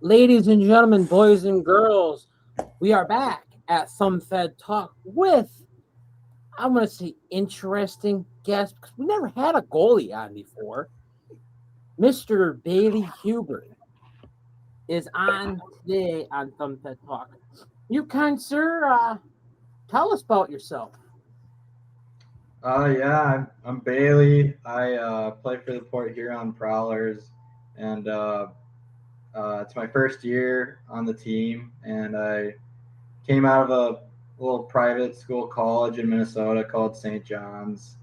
Ladies and gentlemen, boys and girls, we are back at Thumb Fed Talk with, I'm going to say, interesting guest because we never had a goalie on before. Mr. Bailey Huber is on today on Thumb Fed Talk. You kind sir, tell us about yourself. I'm Bailey. I play for the Port Huron Prowlers, and it's my first year on the team. And I came out of a little private school college in Minnesota called St. John's,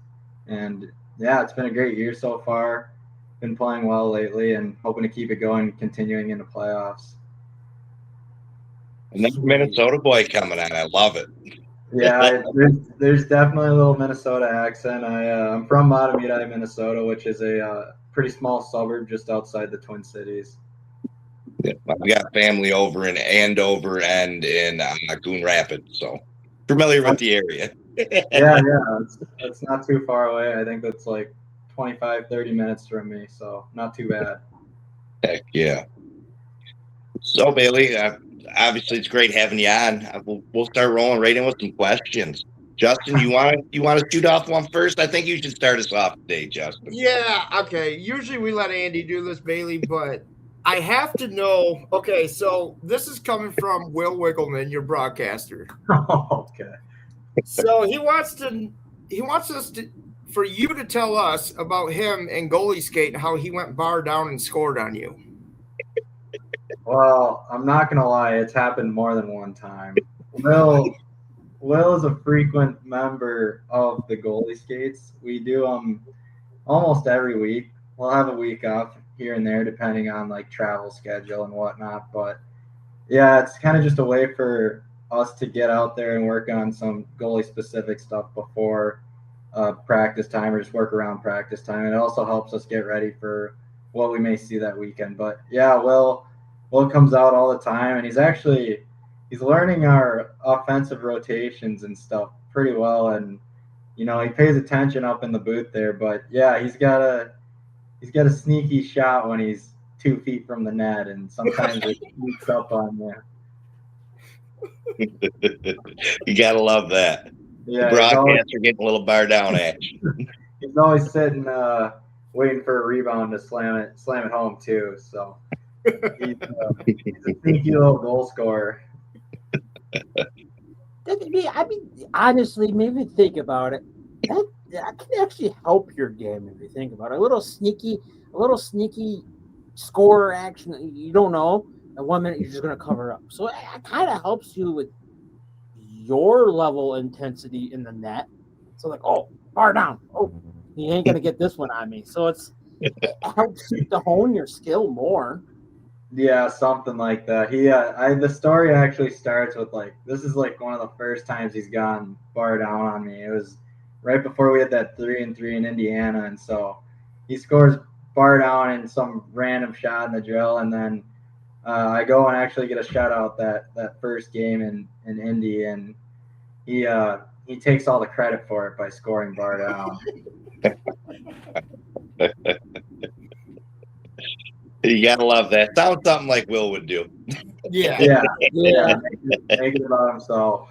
and yeah, it's been a great year so far. Been playing well lately, and hoping to keep it going, continuing into playoffs. Another Minnesota boy coming on. I love it. Yeah, there's definitely a little Minnesota accent. I'm from Matamidi, Minnesota, which is a pretty small suburb just outside the Twin Cities. Yeah, I've got family over in Andover and in Coon Rapids, so familiar with the area. Yeah, it's not too far away. I think that's like 25, 30 minutes from me, so not too bad. Heck yeah. So Bailey, obviously it's great having you on. We'll start rolling right in with some questions. Justin, you want to shoot off one first? I think you should start us off today, Justin. Yeah, okay. Usually we let Andy do this, Bailey, but I have to know. Okay, so this is coming from Will Wiggleman, your broadcaster. Okay. So he wants us to for you to tell us about him and goalie skate and how he went bar down and scored on you. Well, I'm not gonna lie, it's happened more than one time. Will is a frequent member of the goalie skates. We do almost every week. We'll have a week off here and there depending on like travel schedule and whatnot. But yeah, it's kind of just a way for us to get out there and work on some goalie specific stuff before practice time or just work around practice time. It also helps us get ready for what we may see that weekend. But yeah, Will comes out all the time, and he's learning our offensive rotations and stuff pretty well, and he pays attention up in the booth there. But yeah, he's got a sneaky shot when he's 2 feet from the net, and sometimes it sneaks up on you. You gotta love that. Yeah, the broadcaster getting a little bar down action. He's always sitting waiting for a rebound to slam it home too. So he's a sneaky little goal scorer. I mean, honestly, maybe think about it. That can actually help your game if you think about it. A little sneaky scorer action that you don't know. And 1 minute you're just going to cover up. So it kind of helps you with your level intensity in the net. So like, oh, bar down. Oh, he ain't going to get this one on me. So it helps you to hone your skill more. Yeah, something like that. The story actually starts with this is like one of the first times he's gone bar down on me. It was right before we had that 3-3 in Indiana, and so he scores bar down in some random shot in the drill, and then I go and actually get a shutout that first game in Indy, and he takes all the credit for it by scoring bar down. You gotta love that. Sounds something like Will would do. Yeah. Make it about himself.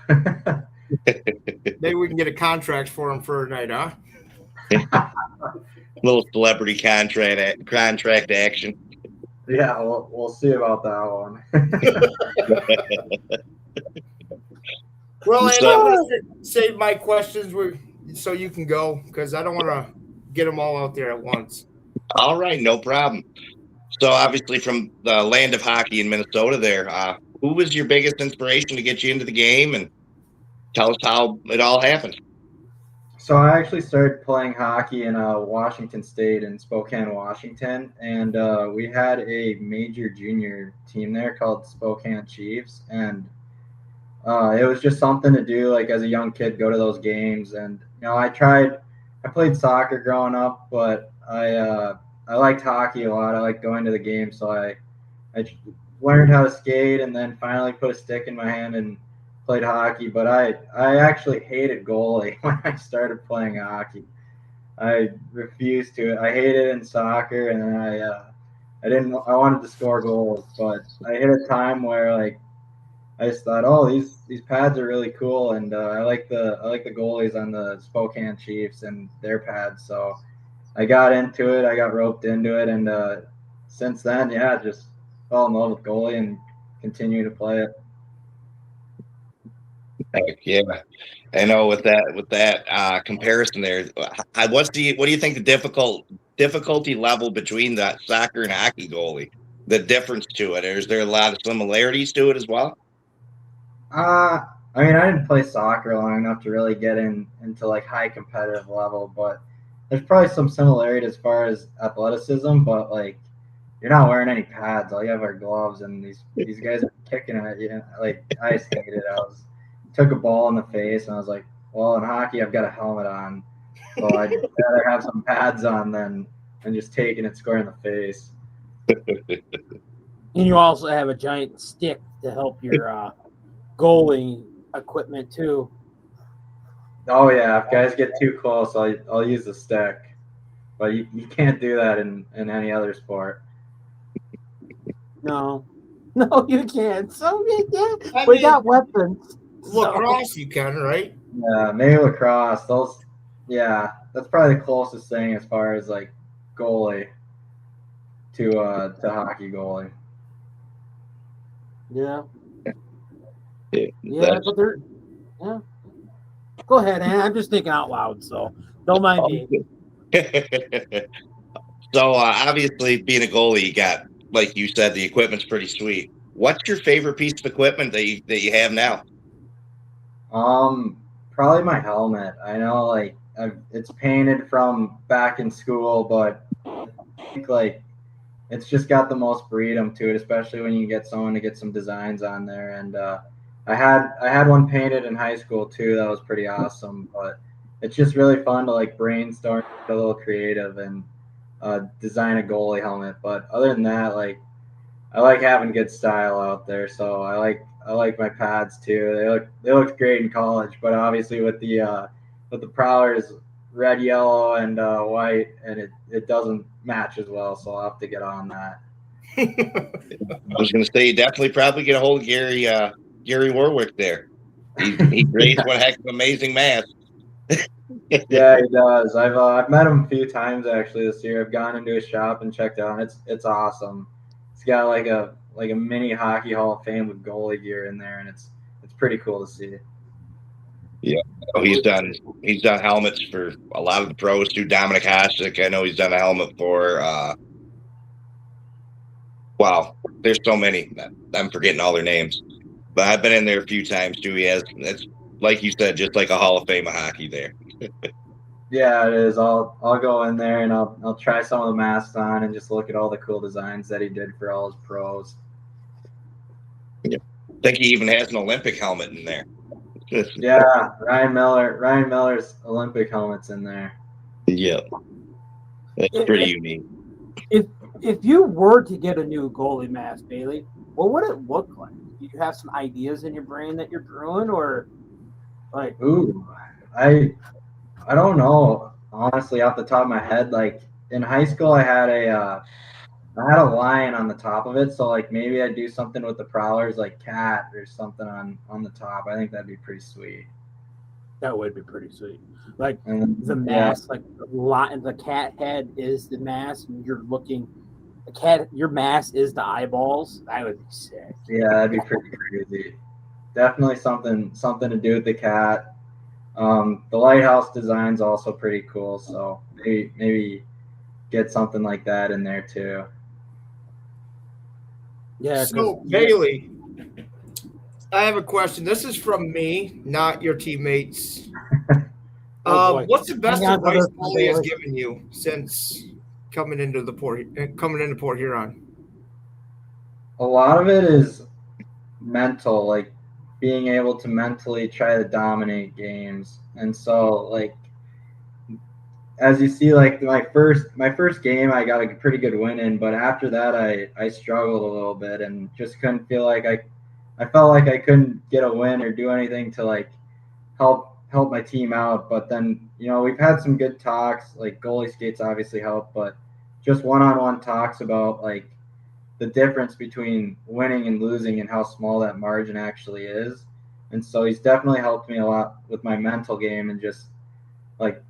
Maybe we can get a contract for him for a night, huh? Little celebrity contract action. Yeah, we'll see about that one. Well, and I'm going to save my questions so you can go because I don't want to get them all out there at once. All right, no problem. So obviously from the land of hockey in Minnesota there, who was your biggest inspiration to get you into the game, and tell us how it all happened? So I actually started playing hockey in Washington State in Spokane, Washington, and we had a major junior team there called Spokane Chiefs, and it was just something to do, like as a young kid, go to those games. And I played soccer growing up, but I liked hockey a lot. I liked going to the game, so I learned how to skate, and then finally put a stick in my hand and played hockey. But I actually hated goalie when I started playing hockey. I refused to. I hated it in soccer, and then I wanted to score goals, but I hit a time where like I just thought, oh, these pads are really cool, and I like the goalies on the Spokane Chiefs and their pads. So I got into it. I got roped into it, and since then, yeah, just fell in love with goalie and continue to play it. Heck, yeah, I know with that comparison there. What do you think the difficulty level between that soccer and hockey goalie? The difference to it, or is there a lot of similarities to it as well? I mean, I didn't play soccer long enough to really get into like high competitive level, but there's probably some similarity as far as athleticism. But like, you're not wearing any pads. All you have are gloves, and these guys are kicking at you. Like I skated, took a ball in the face, and I was like, well, in hockey, I've got a helmet on, so I'd rather have some pads on than just taking it square in the face. And you also have a giant stick to help your goalie equipment too. Oh yeah, if guys get too close, I'll use the stick, but you can't do that in any other sport. No, no, you can't. So I we mean, got weapons. Lacrosse, you can, right? Yeah, maybe lacrosse. Yeah, that's probably the closest thing as far as like goalie to hockey goalie. Yeah, That's- but they're yeah. Go ahead, Ann. I'm just thinking out loud, so don't mind me. So obviously, being a goalie, you got, like you said, the equipment's pretty sweet. What's your favorite piece of equipment that you have now? Probably my helmet. I know like it's painted from back in school, but I think like it's just got the most freedom to it, especially when you get someone to get some designs on there. And I had one painted in high school too. That was pretty awesome. But it's just really fun to like brainstorm, get a little creative, and design a goalie helmet. But other than that, like I like having good style out there. So I like my pads too. They looked great in college, but obviously with the Prowlers red, yellow, and white, and it doesn't match as well. So I'll have to get on that. I was going to say, you definitely probably get a hold of Gary Warwick there. He creates one heck of an amazing mask. Yeah, he does. I've met him a few times actually this year. I've gone into his shop and checked out. It's awesome. It's got like a mini hockey Hall of Fame with goalie gear in there, and it's pretty cool to see. Yeah, he's done helmets for a lot of the pros too. Dominic Hasek, I know he's done a helmet for. Wow, there's so many. I'm forgetting all their names, but I've been in there a few times too. It's like you said, just like a Hall of Fame of hockey there. Yeah, it is. I'll go in there and I'll try some of the masks on and just look at all the cool designs that he did for all his pros. Yeah. I think he even has an Olympic helmet in there. Yeah, Ryan Miller's Olympic helmet's in there. Yeah, it's pretty unique. If you were to get a new goalie mask, Bailey, what would it look like? Do you have some ideas in your brain that you're brewing, or like? Ooh, I don't know honestly off the top of my head. Like in high school, I had a lion on the top of it, so like maybe I'd do something with the Prowlers, like cat or something on the top. I think that'd be pretty sweet. That would be pretty sweet. Like And the mask, like the cat head is the mask, and you're looking. The cat, your mask is the eyeballs. That would be sick. Yeah, that'd be pretty crazy. Definitely something to do with the cat. The lighthouse design's also pretty cool, so maybe get something like that in there too. Yeah. So Bailey, I have a question. This is from me, not your teammates. What's the best advice Bailey has given you since coming into Port Huron? A lot of it is mental, like being able to mentally try to dominate games. And so like as you see, like my first game I got a pretty good win in, but after that I struggled a little bit and just couldn't feel like I felt like I couldn't get a win or do anything to like help my team out. But then, we've had some good talks, like goalie skates obviously help, but just one-on-one talks about like the difference between winning and losing and how small that margin actually is. And so he's definitely helped me a lot with my mental game and just like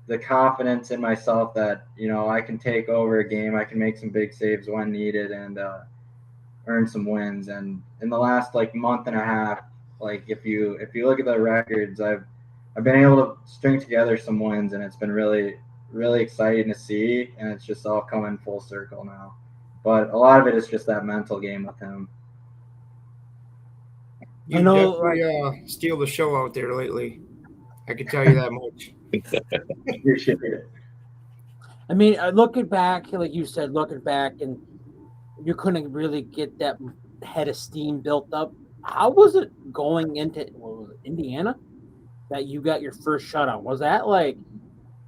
the confidence in myself that, I can take over a game, I can make some big saves when needed and earn some wins. And in the last like month and a half, like if you look at the records, I've been able to string together some wins, and it's been really, really exciting to see, and it's just all coming full circle now. But a lot of it is just that mental game with him. You definitely steal the show out there lately. I can tell you that much. Appreciate it. I mean, looking back, like you said, and you couldn't really get that head of steam built up. How was it going into Indiana that you got your first shutout? Was that like,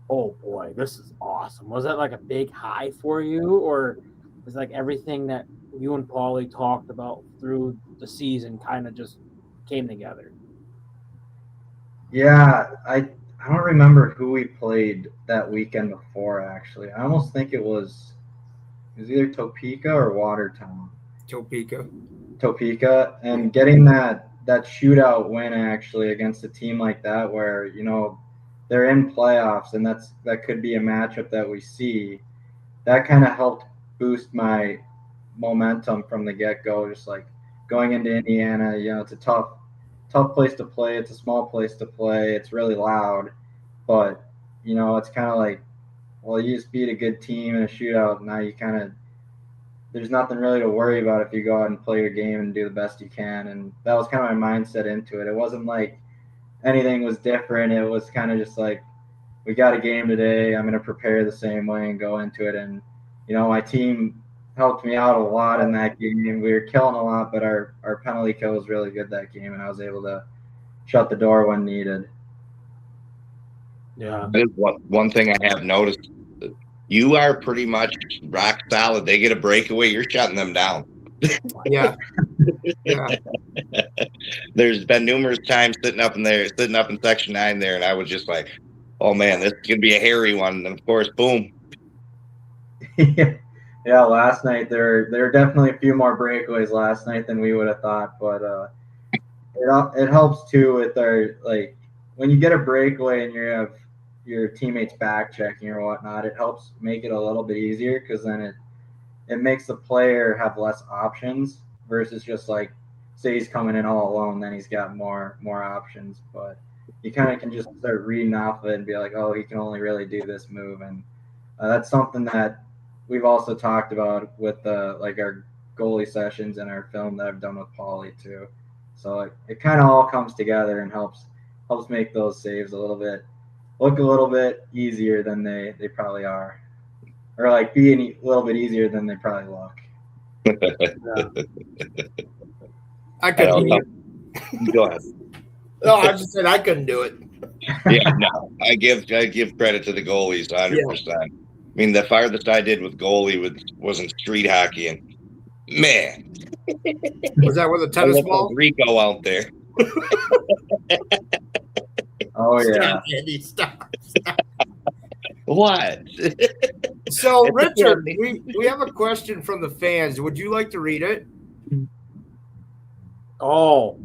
oh boy, this is awesome? Was that like a big high for you, or was like everything that you and Paulie talked about through the season kind of just came together? Yeah, I don't remember who we played that weekend before. Actually, I almost think it was either Topeka or Watertown. Topeka, and getting that shootout win actually against a team like that, where they're in playoffs, and that could be a matchup that we see. That kind of helped boost my momentum from the get-go. Just like going into Indiana, it's a tough place to play. It's a small place to play. It's really loud, but it's kind of like, well, you just beat a good team in a shootout. Now you there's nothing really to worry about if you go out and play your game and do the best you can. And that was kind of my mindset into it. It wasn't like anything was different. It was kind of just like, we got a game today. I'm going to prepare the same way and go into it. And, my team helped me out a lot in that game. We were killing a lot, but our penalty kill was really good that game, and I was able to shut the door when needed. Yeah. One thing I have noticed, you are pretty much rock solid. They get a breakaway, you're shutting them down. Yeah. There's been numerous times sitting up in section 9 there, and I was just like, oh man, this is gonna be a hairy one. And of course, boom. Yeah, last night there were definitely a few more breakaways last night than we would have thought, but it helps too with our, like, when you get a breakaway and you have your teammates back checking or whatnot, it helps make it a little bit easier, because then it makes the player have less options versus just like, say he's coming in all alone, then he's got more options. But you kind of can just start reading off of it and be like, oh, he can only really do this move. And that's something that we've also talked about with like our goalie sessions and our film that I've done with Paulie too. So it kind of all comes together and helps make those saves look a little bit easier than they probably are, or like being a little bit easier than they probably look. I couldn't do it. Go ahead. No, I just said I couldn't do it. Yeah, no, I give credit to the goalies 100%. Yeah. I mean, the farthest I did with goalie was in street hockey, and man, was that with a tennis ball? Rico out there. Oh yeah. Stop, Andy, stop. What? So, Richard, we have a question from the fans. Would you like to read it? Oh,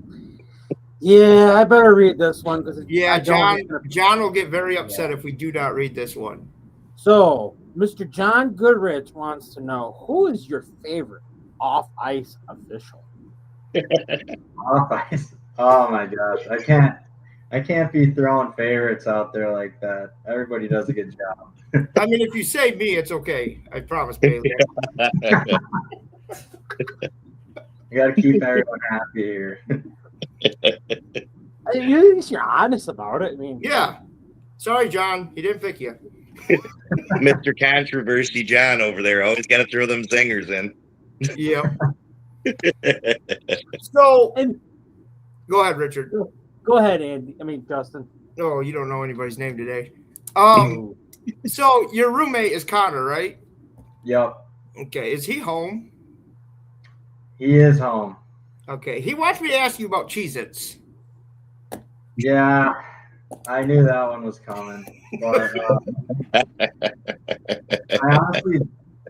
yeah, I better read this one, because John will get very upset if we do not read this one. So, Mr. John Goodrich wants to know, who is your favorite off-ice official? Off-ice? Oh my gosh, I can't be throwing favorites out there like that. Everybody does a good job. I mean, if you say me, it's okay. I promise, Bailey. You got to keep everyone happy here. At least you're honest about it. I mean, yeah. Sorry, John. He didn't pick you. Mr. Controversy John over there. Always got to throw them zingers in. Yeah. So, go ahead, Richard. Go ahead, Andy. I mean, Justin. Oh, you don't know anybody's name today. So your roommate is Connor, right? Yep. Okay. Is he home? He is home. Okay. He wants me to ask you about Cheez-Its. Yeah, I knew that one was coming. But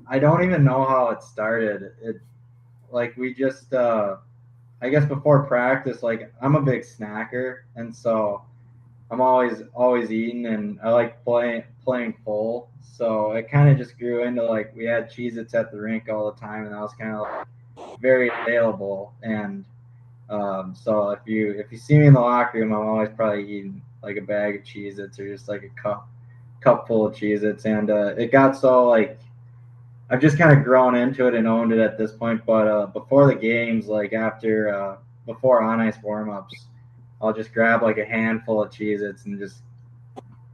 I don't even know how it started. It like we just I guess before practice, like I'm a big snacker, and so I'm always eating, and I like playing full. So it kind of just grew into like we had Cheez-Its at the rink all the time, and that was kind of like very available. And so if you see me in the locker room, I'm always probably eating like a bag of Cheez-Its or just like a cup full of Cheez-Its. And it got so like I've just kind of grown into it and owned it at this point. But before the games, like after before on ice warm-ups, I'll just grab like a handful of Cheez-Its and just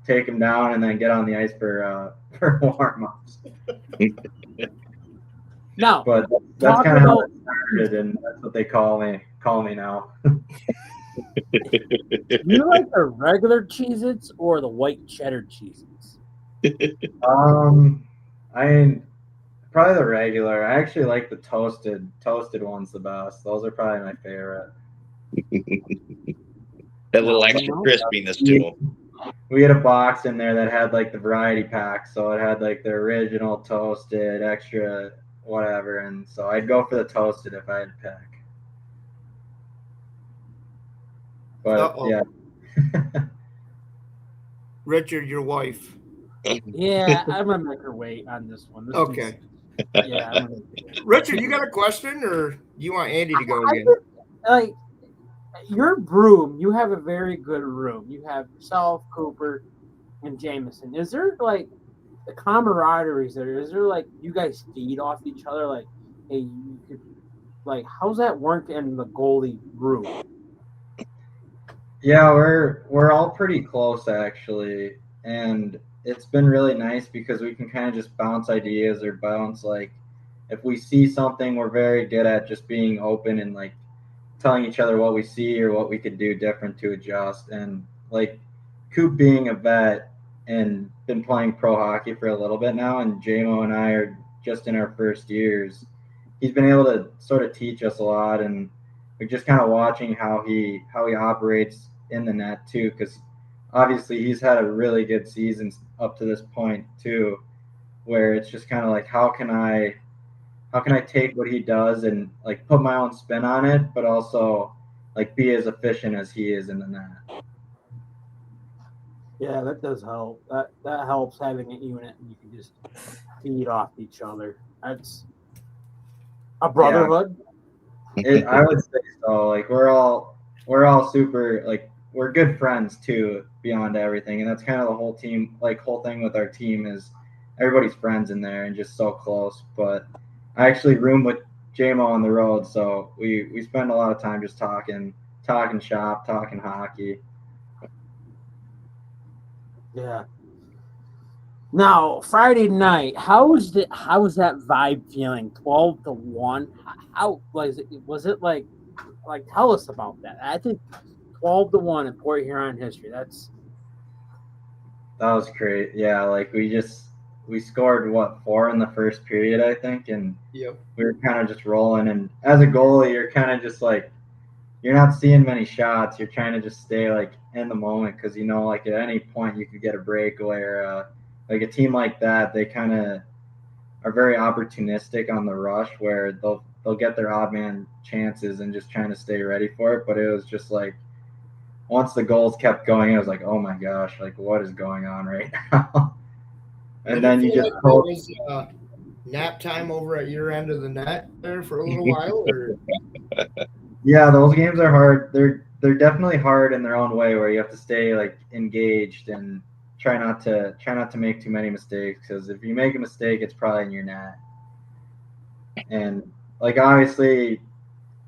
take them down and then get on the ice for warm-ups. Now, but that's kind of how it started, and that's what they call me now. Do you like the regular Cheez-Its or the white cheddar Cheez-Its? I probably the regular. I actually like the toasted ones the best. Those are probably my favorite. That little extra crispiness to them. We had a box in there that had like the variety pack, so it had like the original toasted, extra whatever, and so I'd go for the toasted if I had to pick. But yeah. Richard, your wife. Yeah, I'm gonna make her wait on this one. Okay. Yeah. Richard, you got a question, or you want Andy to go again? Like your room, you have a very good room. You have yourself, Cooper, and Jameson. Is there like the camaraderie there? Is there like you guys feed off each other? Like, hey, you could, like, how's that work in the goalie room? Yeah, we're all pretty close actually, and it's been really nice because we can kind of just bounce ideas or bounce like if we see something, we're very good at just being open and like telling each other what we see or what we could do different to adjust. And like Coop being a vet and been playing pro hockey for a little bit now, and JMO and I are just in our first years, he's been able to sort of teach us a lot, and we're just kind of watching how he operates in the net too, because obviously he's had a really good season up to this point too, where it's just kind of like how can I take what he does and like put my own spin on it, but also like be as efficient as he is in the net. Yeah, that does help. That helps having a unit and you can just feed off each other. That's a brotherhood. I would say so. Like we're all super, like we're good friends too beyond everything, and that's kind of the whole team, like whole thing with our team is everybody's friends in there and just so close. But I actually room with JMO on the road, so we spend a lot of time just talking shop, talking hockey. Yeah. Now Friday night, how was that vibe feeling? 12-1. How was it? Was it like tell us about that? I think 12-1 in Port Huron history. That was great. Yeah, like we scored 4 in the first period, I think, and yep. We were kind of just rolling. And as a goalie, you're kind of just like you're not seeing many shots. You're trying to just stay like in the moment because you know like at any point you could get a breakaway or like a team like that. They kind of are very opportunistic on the rush where they'll get their odd man chances and just trying to stay ready for it. But it was just like once the goals kept going, it was like, oh my gosh, like what is going on right now? And then you just hope. Was nap time over at your end of the net there for a little while, or? Yeah, those games are hard. They're definitely hard in their own way, where you have to stay like engaged and try not to make too many mistakes. Because if you make a mistake, it's probably in your net. And like obviously,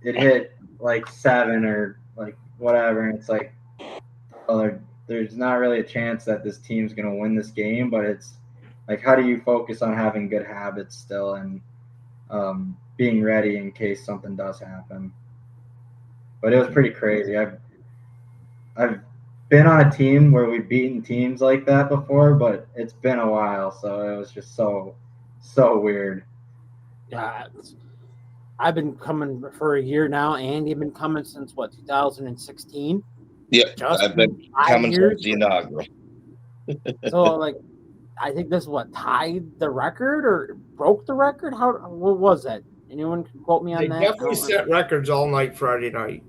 it hit like 7 or like whatever, and it's like, well, there's not really a chance that this team's gonna win this game, but it's like how do you focus on having good habits still and being ready in case something does happen. But it was pretty crazy. I've been on a team where we've beaten teams like that before, but it's been a while, so it was just so weird. Yeah, I've been coming for a year now. Andy, you've been coming since 2016. Yeah, I've been coming since the inaugural. So like, I think this tied the record or broke the record. What was that? Anyone can quote me on They that? definitely set records all night Friday night.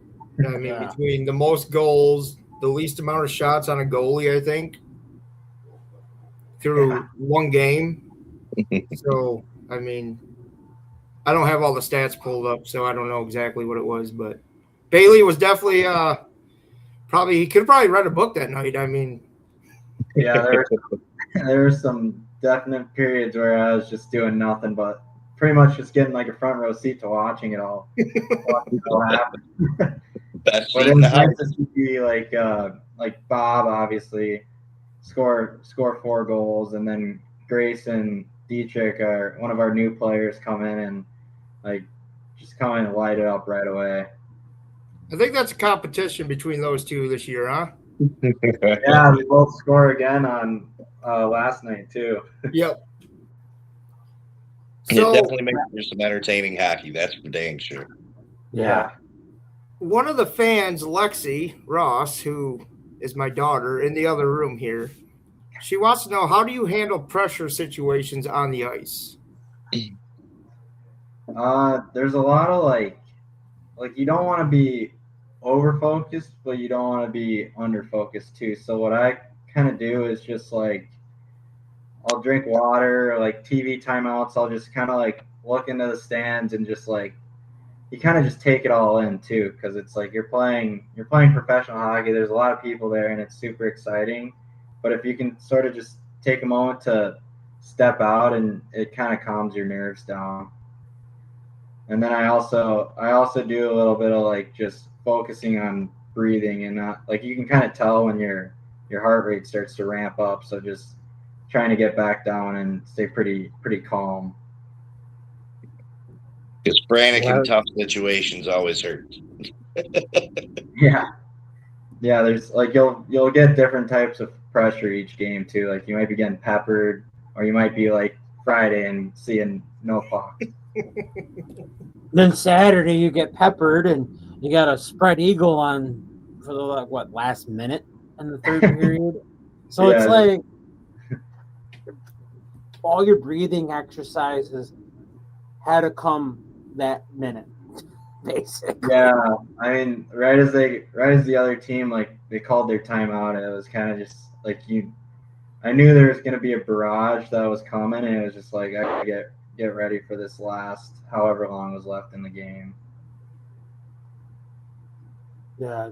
I mean, Yeah. between the most goals, the least amount of shots on a goalie, I think, through one game. So, I mean, I don't have all the stats pulled up, so I don't know exactly what it was, but Bailey was definitely he could have probably read a book that night. I mean, Yeah, there were some definite periods where I was just doing nothing but pretty much just getting like a front row seat to watching it all happen. Best But seat it in was the nice house. to see like Bob obviously score 4 goals, and then Grace and Dietrich are one of our new players come in and like just come in and light it up right away. I think that's a competition between those two this year, huh? Yeah, they both score again on last night too. Yep. It So definitely makes for some entertaining hockey. That's for dang sure. Yeah. one of the fans, Lexi Ross, who is my daughter in the other room here, she wants to know, how do you handle pressure situations on the ice? There's a lot of like you don't want to be over focused, but you don't want to be under focused too. So what I kind of do is just like I'll drink water, like TV timeouts. I'll just kind of like look into the stands and just like you kind of just take it all in too, because it's like you're playing professional hockey. There's a lot of people there, and it's super exciting. But if you can sort of just take a moment to step out, and it kind of calms your nerves down. And then I also do a little bit of like just focusing on breathing, and not like you can kind of tell when your heart rate starts to ramp up. So just trying to get back down and stay pretty calm. Because frantic and tough situations always hurt. Yeah. There's like you'll get different types of pressure each game too. Like you might be getting peppered, or you might be like Friday and seeing no puck. Then Saturday you get peppered and you got a spread eagle on for the last minute in the third period. So it's like all your breathing exercises had to come that minute, basically. Yeah, I mean, right as the other team like they called their timeout, it was kind of just like I knew there was going to be a barrage that was coming, and it was just like I gotta get ready for this last however long was left in the game. Yeah.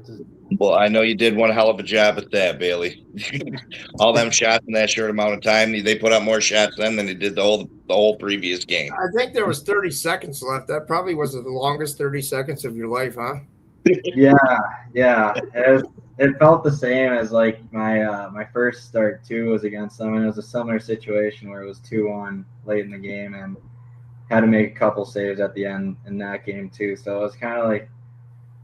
Well, I know you did one hell of a job at that, Bailey. All them shots in that short amount of time. They put up more shots then than they did the whole previous game. I think there was 30 seconds left. That probably was the longest 30 seconds of your life, huh? Yeah. It felt the same as like my first start too was against them, and it was a similar situation where it was 2-1 late in the game and had to make a couple saves at the end in that game too. So it was kind of like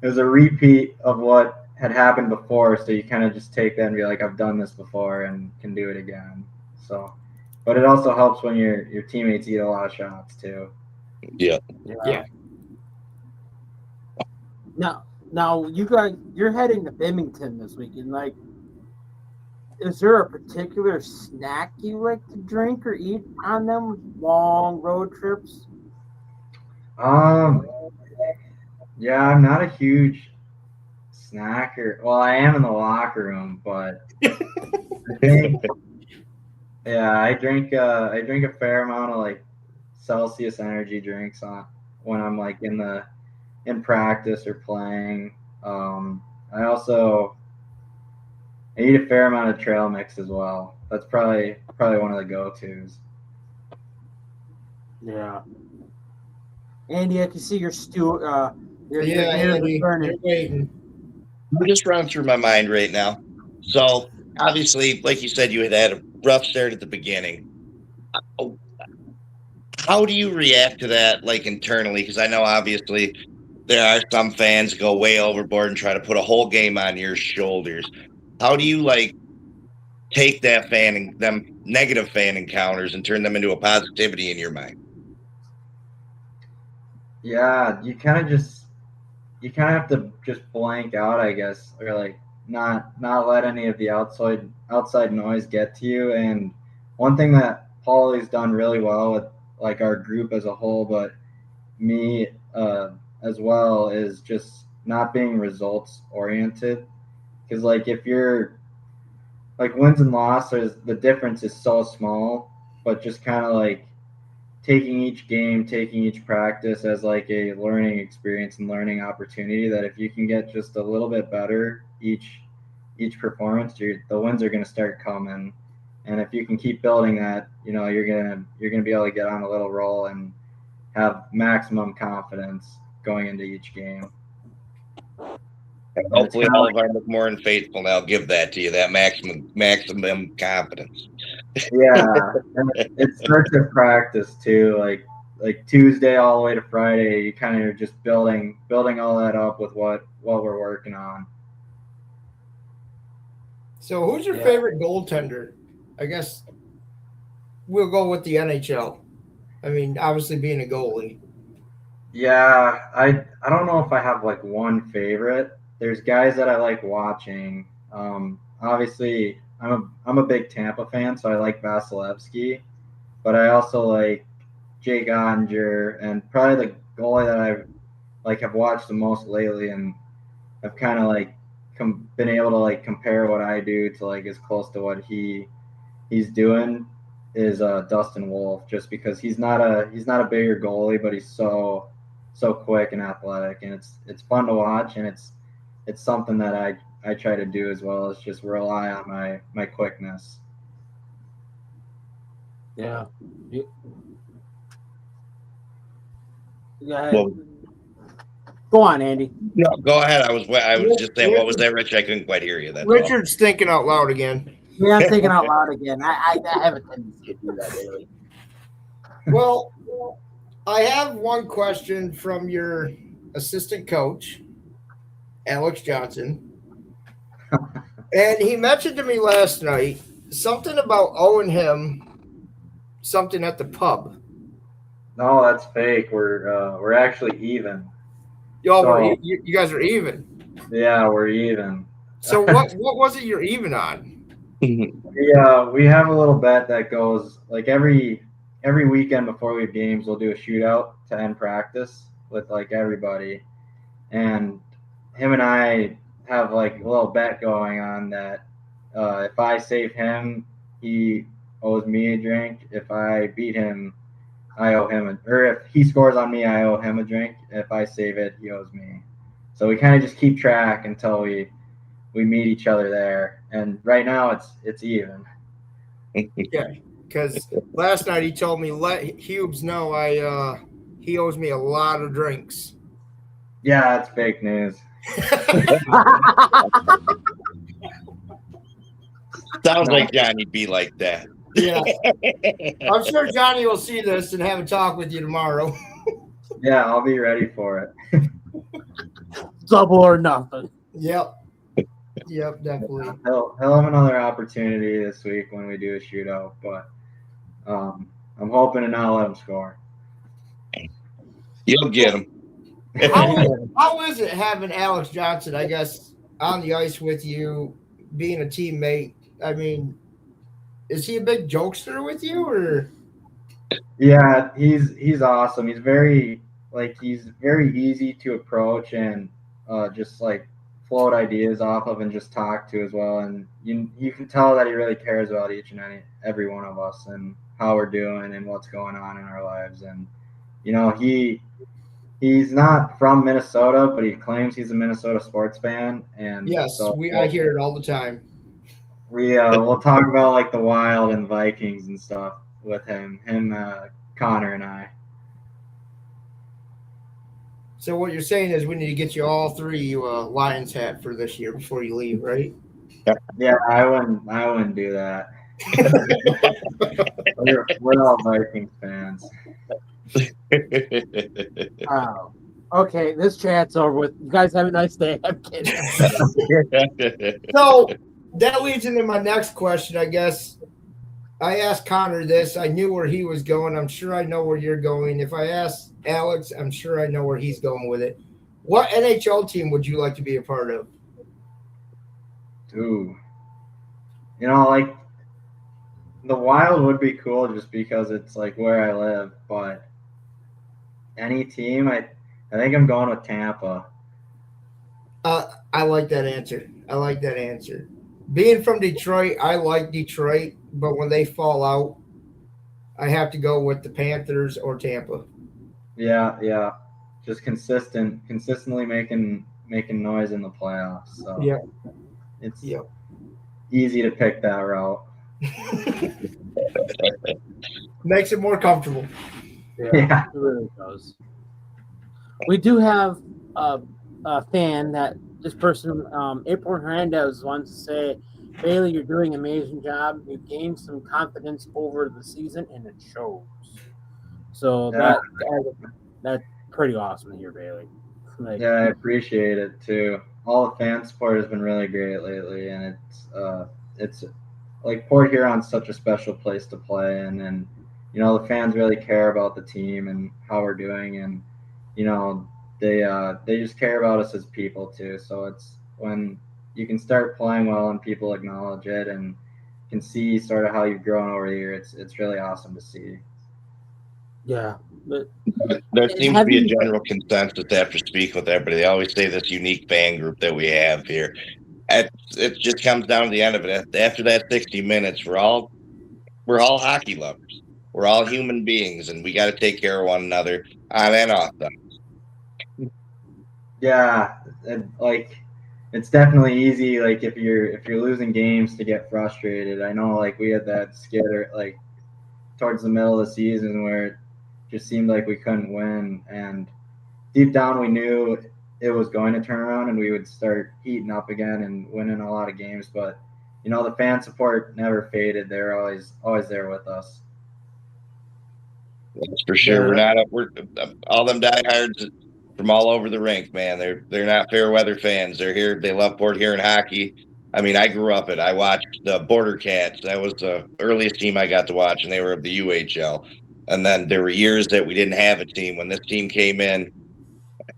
it was a repeat of what had happened before. So you kind of just take that and be like, I've done this before and can do it again. So, but it also helps when your teammates eat a lot of shots too. Yeah. Now you guys, you're heading to Binghamton this weekend. Like, is there a particular snack you like to drink or eat on them long road trips? Yeah, I'm not a huge snacker. Well, I am in the locker room, but I drink a fair amount of like Celsius energy drinks when I'm like in practice or playing. I eat a fair amount of trail mix as well. That's probably one of the go-tos. Yeah. Andy, I can see your stew. Andy, you're waiting. I'm just running through my mind right now. So obviously, like you said, you had a rough start at the beginning. How do you react to that, like internally? Because I know obviously there are some fans go way overboard and try to put a whole game on your shoulders. How do you like take that them negative fan encounters and turn them into a positivity in your mind? Yeah, you kind of have to just blank out, I guess, or like not let any of the outside noise get to you, and one thing that Paulie's done really well with like our group as a whole, but me as well, is just not being results oriented. Because like if you're like wins and losses, the difference is so small, but just kind of like taking each game, taking each practice as like a learning experience and learning opportunity, that if you can get just a little bit better each performance, the wins are going to start coming. And if you can keep building that, you know, you're gonna be able to get on a little roll and have maximum confidence going into each game. Hopefully, all of our McMorran faithful now give that to you, that maximum confidence. Yeah, and it starts at practice too. Like Tuesday all the way to Friday, you kind of are just building all that up with what we're working on. So, who's your favorite goaltender? I guess we'll go with the NHL. I mean, obviously being a goalie. Yeah, I don't know if I have like one favorite. There's guys that I like watching. Obviously, I'm a big Tampa fan, so I like Vasilevsky, but I also like Jake Ottinger, and probably the goalie that I like have watched the most lately, and I've kind of like been able to like compare what I do to like as close to what he's doing is Dustin Wolf, just because he's not a bigger goalie, but he's so quick and athletic, and it's fun to watch, and it's something that I try to do as well, as just rely on my quickness. Yeah. Well, go on, Andy. No, go ahead. I was just saying, what was that, Rich? I couldn't quite hear you. That's Richard's thinking out loud again. Yeah, I'm thinking out loud again. I have a tendency to do that lately. Well, I have one question from your assistant coach, Alex Johnson. And he mentioned to me last night something about owing him something at the pub. No, that's fake. We're actually even. You guys are even. Yeah, we're even. So what was it you're even on? We have a little bet that goes like every weekend before we have games, we'll do a shootout to end practice with like everybody, and him and I have like a little bet going on that if I save him, he owes me a drink. If I beat him, I owe him or if he scores on me, I owe him a drink. If I save it, he owes me. So we kind of just keep track until we meet each other there. And right now it's even. Yeah, because last night he told me, let Hubes know he owes me a lot of drinks. Yeah, it's fake news. Sounds like Johnny be like that. Yeah. I'm sure Johnny will see this and have a talk with you tomorrow. Yeah, I'll be ready for it. Double or nothing. Yep, definitely. He'll have another opportunity this week when we do a shootout, but I'm hoping to not let him score. You'll get him. How is it having Alex Johnson, I guess, on the ice with you, being a teammate? I mean, is he a big jokester with you, or? Yeah, he's awesome. He's very easy to approach and just like float ideas off of and just talk to as well. And you can tell that he really cares about each and every one of us and how we're doing and what's going on in our lives. And you know, he's not from Minnesota, but he claims he's a Minnesota sports fan. And yes, I hear it all the time. We'll talk about like the Wild and Vikings and stuff with him, Connor and I. So what you're saying is we need to get you all three Lions hat for this year before you leave, right? Yeah, I wouldn't do that. we're all Vikings fans. Oh, okay. This chat's over with. You guys have a nice day. I'm kidding. So that leads into my next question, I guess. I asked Connor this. I knew where he was going. I'm sure I know where you're going. If I ask Alex, I'm sure I know where he's going with it. What NHL team would you like to be a part of? Ooh. You know, like the Wild would be cool just because it's like where I live, but any team, I think I'm going with Tampa. I like that answer. Being from Detroit, I like Detroit, but when they fall out, I have to go with the Panthers or Tampa. Yeah. Just consistently making noise in the playoffs. So Yeah. it's easy to pick that route. Makes it more comfortable. Yeah, it really does. We do have a fan that this person, April Hernandez, wants to say, Bailey, you're doing an amazing job. You gained some confidence over the season, and it shows. So that's pretty awesome to hear, Bailey. Like, Yeah, I appreciate it too. All the fan support has been really great lately, and it's like Port Huron's such a special place to play, and you know the fans really care about the team and how we're doing, and you know they just care about us as people too. So it's when you can start playing well and people acknowledge it and can see sort of how you've grown over the year. It's really awesome to see. yeah, but there seems to be a general consensus after speaking with everybody. They always say this unique fan group that we have here. It just comes down to the end of it. After that 60 minutes, we're all hockey lovers. We're all human beings, and we got to take care of one another on and off them. Yeah, it's definitely easy. Like if you're losing games to get frustrated. I know, like we had that skid like towards the middle of the season where it just seemed like we couldn't win, and deep down we knew it was going to turn around and we would start heating up again and winning a lot of games. But you know, the fan support never faded. They're always there with us. That's for sure. We're all them diehards from all over the rink, man. They're not fair weather fans. They're here. They love Port Huron hockey. I mean, I grew up I watched the Border Cats. That was the earliest team I got to watch, and they were of the UHL. And then there were years that we didn't have a team. When this team came in,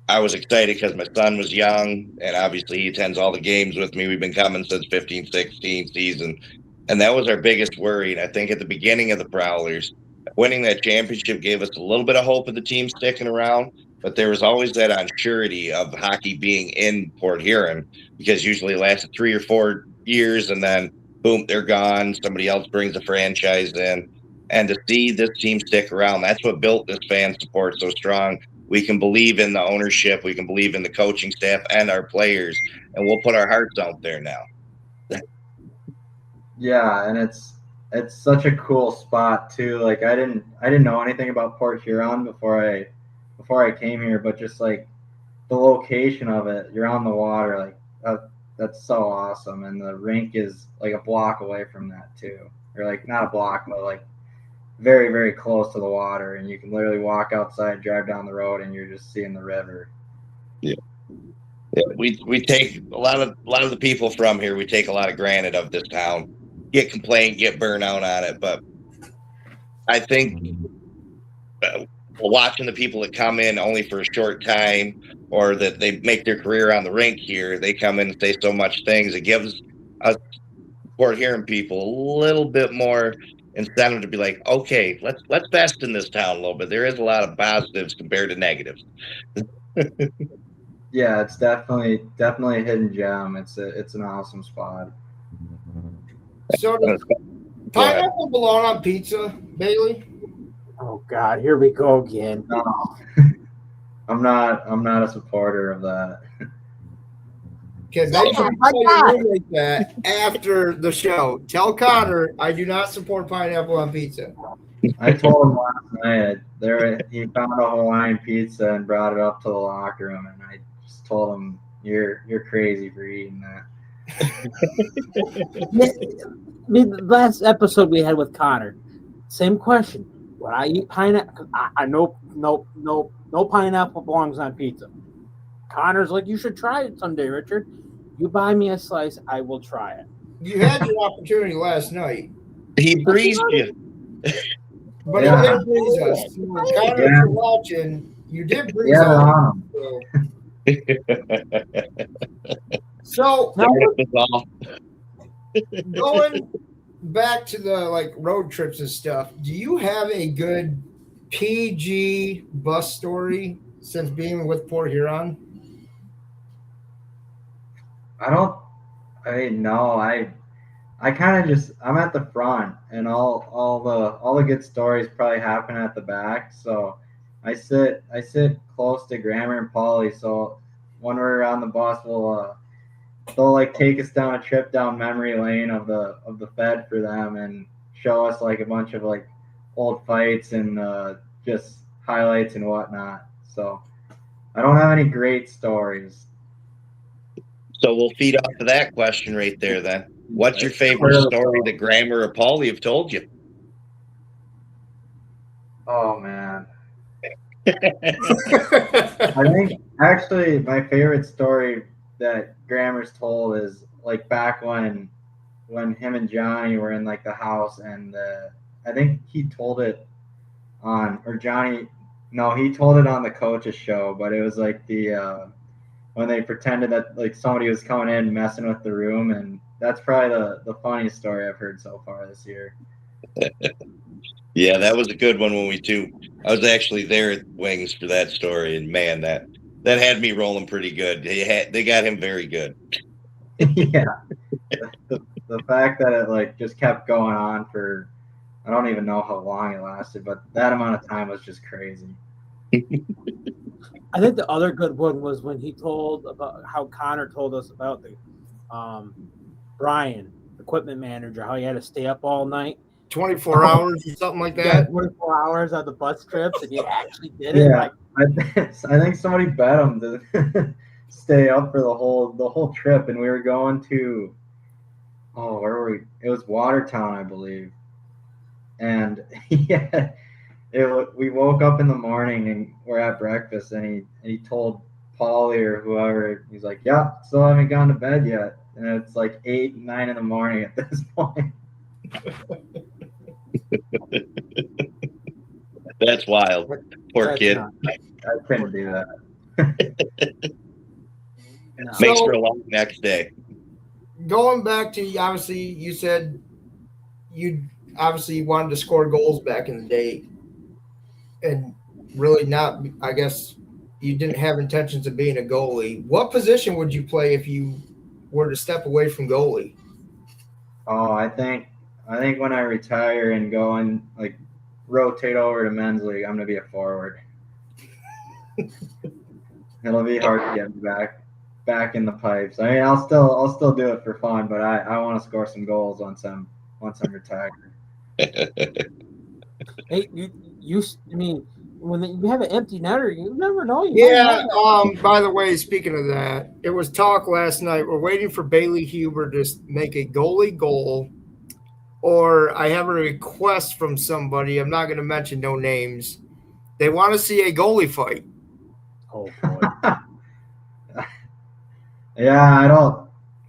I was excited because my son was young, and obviously he attends all the games with me. We've been coming since 15-16 season, and that was our biggest worry. And I think at the beginning of the Prowlers, winning that championship gave us a little bit of hope of the team sticking around, but there was always that unsurety of hockey being in Port Huron, because usually it lasted 3 or 4 years, and then boom, they're gone. Somebody else brings the franchise in. And to see this team stick around, that's what built this fan support so strong. We can believe in the ownership, we can believe in the coaching staff and our players, and we'll put our hearts out there now. Yeah, and it's such a cool spot too. Like I didn't know anything about Port Huron before I came here, but just like the location of it, you're on the water, like that's so awesome. And the rink is like a block away from that too, or like not a block, but like very, very close to the water, and you can literally walk outside, drive down the road, and you're just seeing the river. Yeah. We take a lot of the people from here. We take a lot of granted of this town. Get complaint, get burnout on it, but I think watching the people that come in only for a short time, or that they make their career on the rink here, they come in and say so much things. It gives us Port Huron people a little bit more incentive to be like, okay, let's best in this town a little bit. There is a lot of positives compared to negatives. Yeah, it's definitely a hidden gem. It's an awesome spot. So does pineapple belong on pizza, Bailey? oh God, here we go again. No, I'm not a supporter of that. Okay, make sure you tell your roommate that after the show. Tell Connor I do not support pineapple on pizza. I told him last night he found a Hawaiian pizza and brought it up to the locker room, and I just told him you're crazy for eating that. The last episode we had with Connor, same question. Would I eat pineapple? I no pineapple belongs on pizza. Connor's like, you should try it someday, Richard. You buy me a slice, I will try it. You had your opportunity last night. He breezed you. But he did breeze us. Connor, if you're watching, you did breeze us. So going back to the like road trips and stuff. Do you have a good PG bus story since being with Port Huron? I kind of just I'm at the front, and all the good stories probably happen at the back. So I sit close to Grammar and Polly. So when we're on the bus, they'll like take us down a trip down memory lane of the Fed for them, and show us like a bunch of like old fights and just highlights and whatnot. So I don't have any great stories. So we'll feed off of that question right there then. What's your favorite story that Grammar or Paulie have told you? Oh man. I think actually my favorite story that Grammar's told is like back when him and Johnny were in like the house, and I think he told it on, or Johnny, no, he told it on the coach's show, but it was like the when they pretended that like somebody was coming in messing with the room, and that's probably the funniest story I've heard so far this year. Yeah, that was a good one when I was actually there at Wings for that story, and man, that had me rolling pretty good. They got him very good. Yeah. The fact that it like just kept going on for, I don't even know how long it lasted, but that amount of time was just crazy. I think the other good one was when he told about how Connor told us about the Brian, equipment manager, how he had to stay up all night. 24 hours or something like that. Yeah, 24 hours on the bus trips, and he actually did it. Yeah, I think somebody bet him to stay up for the whole trip, and we were going to, where were we? It was Watertown, I believe. And yeah, we woke up in the morning and we're at breakfast, and he told Paulie or whoever, he's like, "Yeah, still haven't gone to bed yet," and it's like 8, 9 in the morning at this point. That's wild. Poor kid. I couldn't do that. Makes for a long next day. Going back to, obviously, you said you wanted to score goals back in the day, and really not, I guess you didn't have intentions of being a goalie. What position would you play if you were to step away from goalie? Oh, I think when I retire and go and like rotate over to men's league, I'm gonna be a forward. It'll be hard to get me back in the pipes. I mean, I'll still do it for fun, but I want to score some goals once I'm retired. Hey, I mean, when you have an empty netter, you never know. By the way, speaking of that, it was talk last night. We're waiting for Bailey Huber to make a goalie goal, or I have a request from somebody. I'm not going to mention no names. They want to see a goalie fight. Oh boy. Yeah,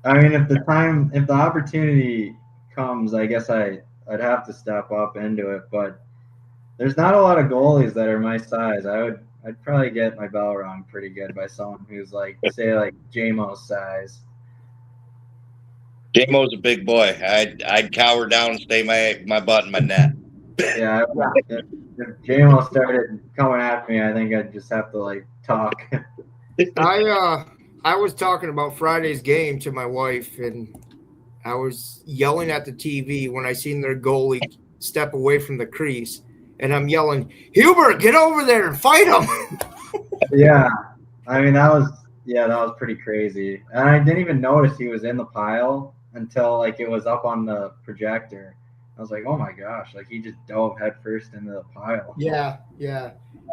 I mean, if the opportunity comes, I guess I'd have to step up into it, but there's not a lot of goalies that are my size. I'd probably get my bell rung pretty good by someone who's like, say, like J-Mo's size. J-Mo's a big boy. I'd cower down and stay my butt in my net. Yeah, if J-Mo started coming at me, I think I'd just have to like talk. I was talking about Friday's game to my wife, and I was yelling at the TV when I seen their goalie step away from the crease, and I'm yelling, "Huber, get over there and fight him!" Yeah, I mean that was pretty crazy, and I didn't even notice he was in the pile until like it was up on the projector. I was like, "Oh my gosh!" Like he just dove headfirst into the pile. Yeah.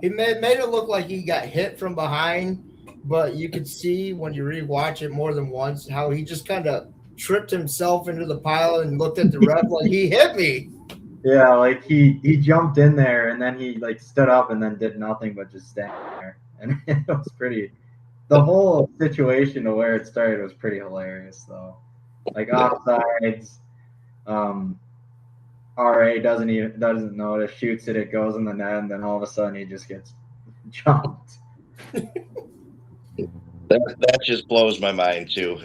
He made it look like he got hit from behind, but you could see when you rewatch it more than once how he just kind of tripped himself into the pile and looked at the ref like, "He hit me." Yeah, like he jumped in there and then he like stood up and then did nothing but just stand there, and it was pretty. The whole situation to where it started was pretty hilarious, though. Like offsides, RA doesn't notice, shoots it goes in the net, and then all of a sudden he just gets jumped. That just blows my mind too.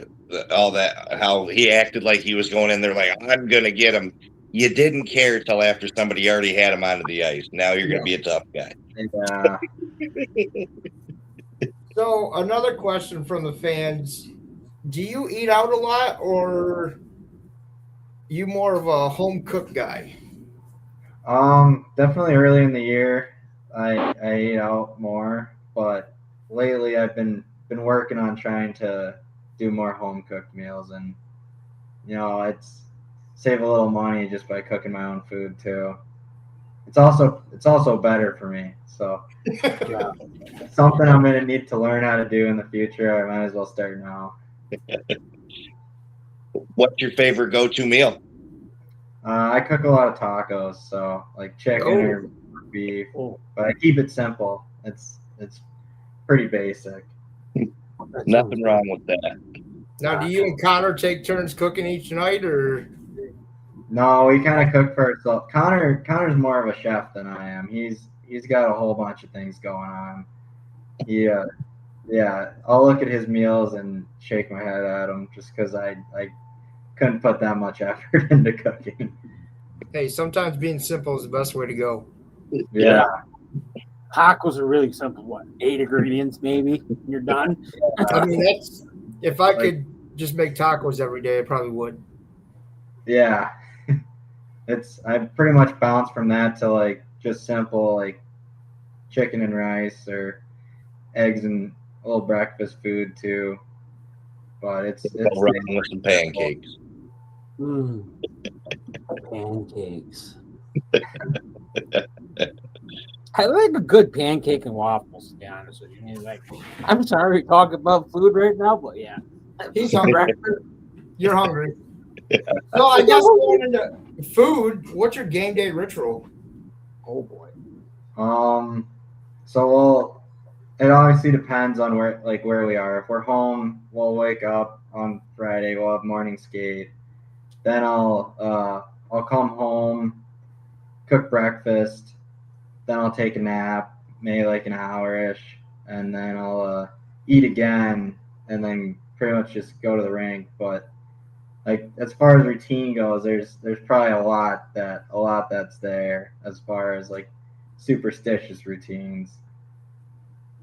all that, how he acted like he was going in there like, I'm going to get him. You didn't care till after somebody already had him onto the ice. Now you're going to be a tough guy. Yeah. So another question from the fans: do you eat out a lot, or you more of a home cook guy? Definitely early in the year, I eat out more, but lately I've been working on trying to do more home cooked meals, and it's save a little money just by cooking my own food too. It's also better for me. So Yeah. something I'm gonna need to learn how to do in the future. I might as well start now. What's your favorite go-to meal? I cook a lot of tacos, so like chicken or beef, but I keep it simple. It's pretty basic. Nothing wrong with that. Now, do you and Connor take turns cooking each night, or? No, we kind of cook for ourselves. Connor's more of a chef than I am. He's got a whole bunch of things going on. Yeah, I'll look at his meals and shake my head at him just because I couldn't put that much effort into cooking. Hey, sometimes being simple is the best way to go. Yeah. Tacos are really simple. What, 8 ingredients maybe? And you're done. I mean, that's if I could just make tacos every day, I probably would. Yeah. I pretty much bounce from that to like just simple like chicken and rice or eggs and a little breakfast food too. But it's running with some pancakes. Pancakes. I like a good pancake and waffles, to be honest with you. Like, I'm sorry to talk about food right now, but yeah. He's hungry. You're hungry. So I guess going into food, what's your game day ritual? Oh boy. So it obviously depends on where we are. If we're home, we'll wake up on Friday, we'll have morning skate. Then I'll come home, cook breakfast, then I'll take a nap, maybe like an hour-ish, and then I'll eat again, and then pretty much just go to the rink. But like as far as routine goes, there's probably a lot that's there as far as like superstitious routines.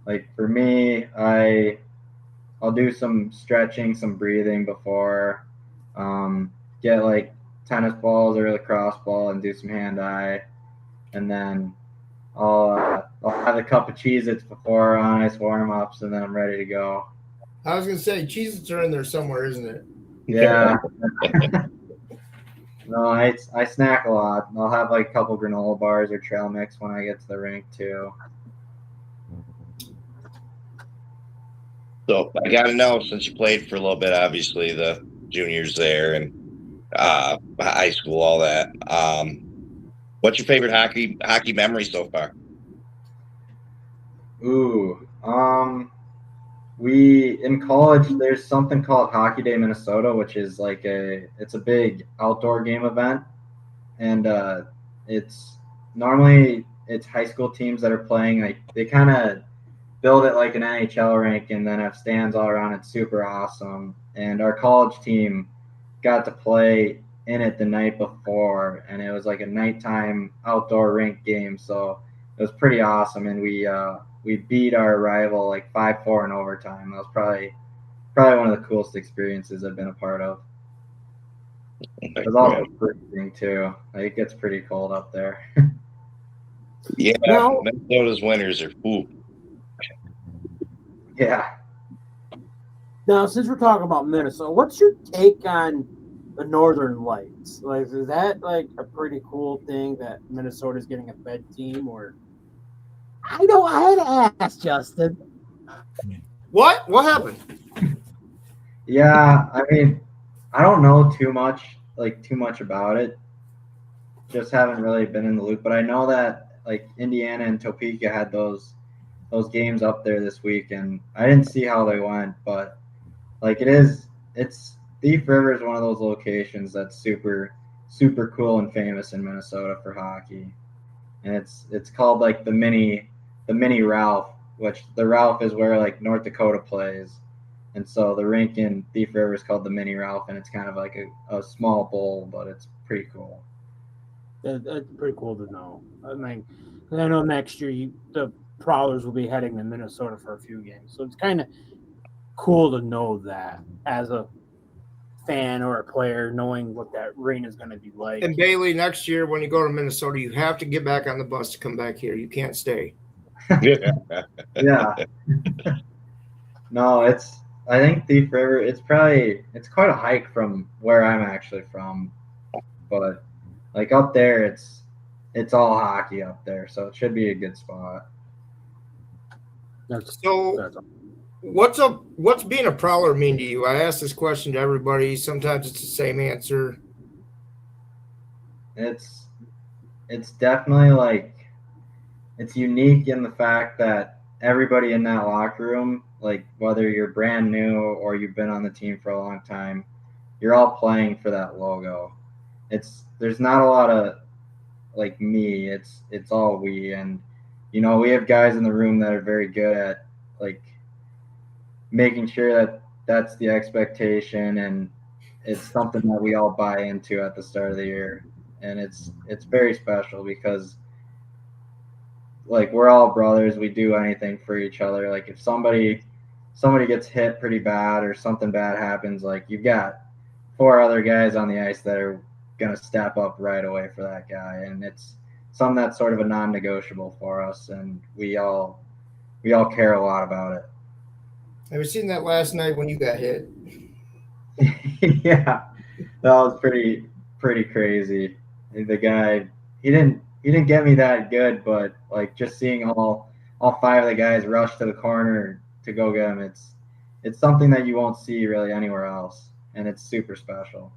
Like for me, I'll do some stretching, some breathing before, get like tennis balls or lacrosse ball and do some hand-eye, and then I'll have a cup of Cheez-Its before on ice warm-ups, and then I'm ready to go. I was gonna say Cheez-Its are in there somewhere, isn't it? Yeah. No, I snack a lot. I'll have like a couple granola bars or trail mix when I get to the rink too. So I got to know, since you played for a little bit, obviously the juniors there and high school, all that. What's your favorite hockey memory so far? Ooh, we in college there's something called Hockey Day Minnesota, which is like it's a big outdoor game event, and it's normally high school teams that are playing. Like they kind of build it like an NHL rink and then have stands all around. It's super awesome. And our college team got to play in it the night before, and it was like a nighttime outdoor rink game. So it was pretty awesome. And we beat our rival like 5-4 in overtime. That was probably one of the coolest experiences I've been a part of. It was also freezing too. Like, it gets pretty cold up there. Yeah, Minnesota's winters are cool. Yeah. Now, since we're talking about Minnesota, what's your take on the Northern Lights? Like, is that like a pretty cool thing that Minnesota's getting a Fed team? Or I had to ask Justin. What happened? Yeah, I mean, I don't know too much about it. Just haven't really been in the loop, but I know that like Indiana and Topeka had those games up there this week, and I didn't see how they went, but like it's Thief River is one of those locations that's super super cool and famous in Minnesota for hockey, and it's called like the mini Ralph, which the Ralph is where like North Dakota plays, And so the rink in Thief River is called the Mini Ralph, and it's kind of like a small bowl, but it's pretty cool. That's pretty cool to know. I mean, 'cause I know next year the Prowlers will be heading to Minnesota for a few games, so it's kind of cool to know that as a fan or a player, knowing what that arena is going to be like. And Bailey, next year when you go to Minnesota, you have to get back on the bus to come back here. You can't stay. Yeah. No, I think Thief River, it's quite a hike from where I'm actually from. But like up there it's all hockey up there, so it should be a good spot. That's what's being a Prowler mean to you? I ask this question to everybody. Sometimes it's the same answer. It's definitely like it's unique in the fact that everybody in that locker room, like whether you're brand new or you've been on the team for a long time, you're all playing for that logo. There's not a lot of like me. It's all we, and you know, we have guys in the room that are very good at like making sure that that's the expectation, and it's something that we all buy into at the start of the year. And it's very special because like we're all brothers. We do anything for each other. Like if somebody gets hit pretty bad or something bad happens, like you've got 4 other guys on the ice that are gonna step up right away for that guy, and it's something that's sort of a non-negotiable for us, and we all care a lot about it. Have you seen that last night when you got hit? Yeah, that was pretty crazy. The guy, he didn't get me that good, but like just seeing all 5 of the guys rush to the corner to go get him, it's something that you won't see really anywhere else, and it's super special.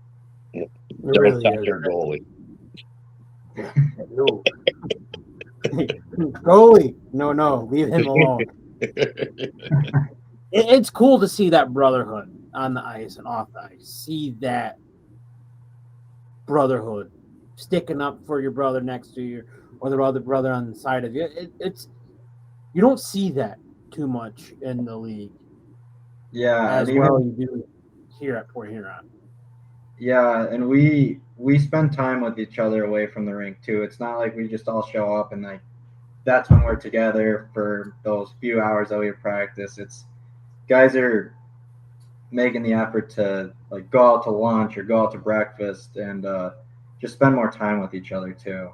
It really is. Your goalie. No. Goalie, no, leave him alone. It's cool to see that brotherhood on the ice and off the ice. See that brotherhood, sticking up for your brother next to you or the other brother on the side of you. It's you don't see that too much in the league. Yeah, as well you do here at Port Huron. Yeah, and we spend time with each other away from the rink too. It's not like we just all show up and like that's when we're together for those few hours that we practice. It's guys are making the effort to like go out to lunch or go out to breakfast and just spend more time with each other too.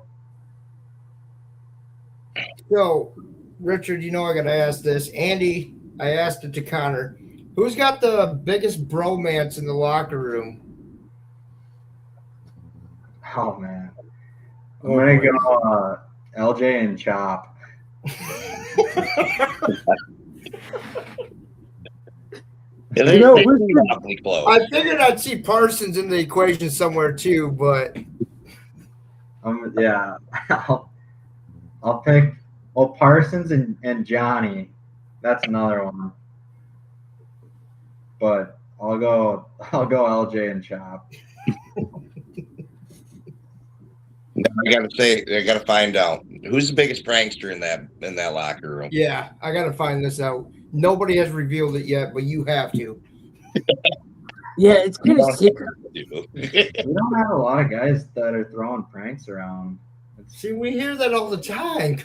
So, Richard, you know I got to ask this. Andy, I asked it to Connor. Who's got the biggest bromance in the locker room? Oh man, I'm gonna go LJ and Chop. I figured I'd see Parsons in the equation somewhere too, but yeah, I'll pick Parsons and Johnny. That's another one, but I'll go LJ and Chop. I gotta find out who's the biggest prankster in that locker room. Yeah, I gotta find this out. Nobody has revealed it yet, but you have to. Yeah, it's kind of secret. We don't have a lot of guys that are throwing pranks around. See, we hear that all the time.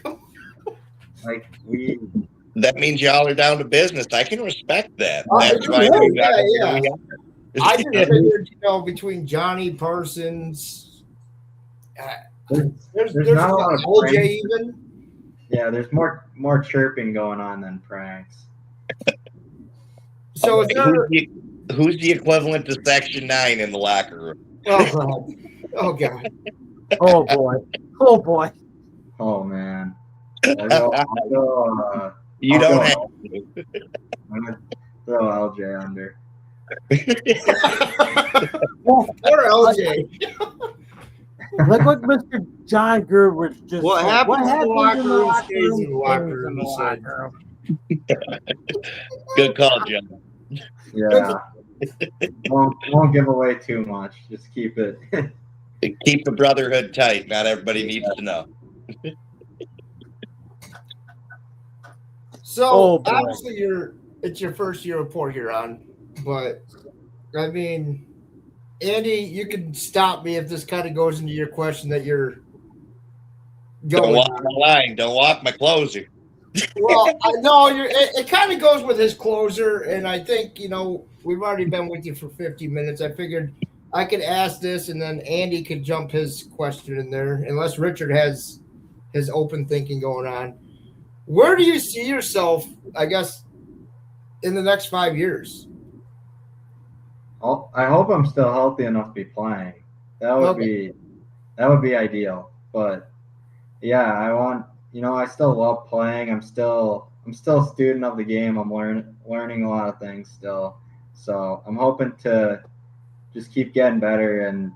Like that means y'all are down to business. I can respect that. That's why I just figured, between Johnny, Parsons. There's not a lot of OJ pranks. even. Yeah, there's more chirping going on than pranks. So is there, who's the equivalent to Section 9 in the locker room? Oh God! Oh God! Oh boy! Oh boy! Oh man! You don't have to. I'm gonna throw LJ under. Poor LJ. Like what Mr. John Gerber just what said. happens in the locker in room stays in the locker room. Good call, John. Yeah. won't give away too much. Just keep it. Keep the brotherhood tight. Not everybody needs to know. So obviously you're it's your first year of Port Huron, but I mean, Andy, you can stop me if this kind of goes into your question that you're Don't going walk on. my line. Don't walk my closer. Well, I know it kind of goes with his closer, and I think we've already been with you for 50 minutes. I figured I could ask this, and then Andy could jump his question in there, unless Richard has his open thinking going on. Where do you see yourself, I guess, in the next 5 years? I hope I'm still healthy enough to be playing. That would be ideal. But yeah, I still love playing. I'm still a student of the game. I'm learning a lot of things still. So I'm hoping to just keep getting better and